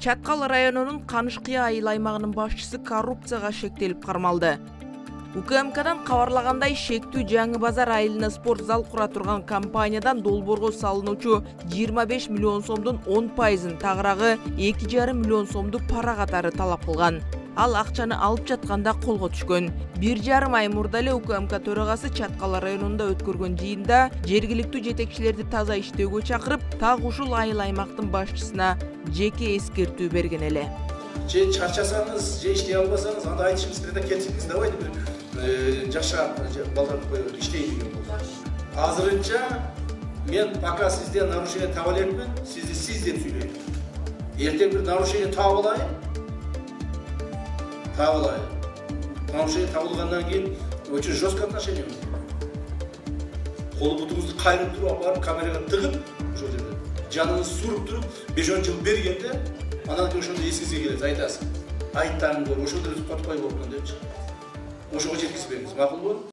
Чаткал районунун Канышкыя айыл аймагынын башчысы коррупцияга шектелип кармалды. УКМКдан кабарлагандай, шектүү Жаңы Базар айылына спорт зал кура турган компаниядан долбоорго салынуучу 25 миллион сомдун 10%-ын, тагыраагы 2,5 миллион сомду пара катары талап кылган. Ал акчаны алып жатканда колго түшкөн. 1,5 ай мурда эле УКМК төрагасы Чаткал районунда өткөргөн жыйында жергиликтүү жетекчилерди таза иштөөгө чакырып, так ушул айыл аймактын башчысына жеке эскертүү берген эле. Же чарчасаңыз, же иштей албасаңыз, анда айтышыңыз керек да кетсеңиз, давайте бир жашап балдар иштейин деген болду. Азырынча мен пока сизден нарушение таба элекмин, сизди сиз деп сүйлөйм. Эртең бир нарушение таап алайын. Нарушение табылгандан кийин очень жесткое отношение. Колу бутуңузду кайрып туруп алып камерага тыгып, ошол жерде жаныңызды суруп туруп 5-10 жыл бергенде, анан кийин ошондо эсиңизге келет, айтасыз. Айттарым бар, ошол деле токтоп койбоптун депчи. Ошого жеткизбеңиз, макулбу?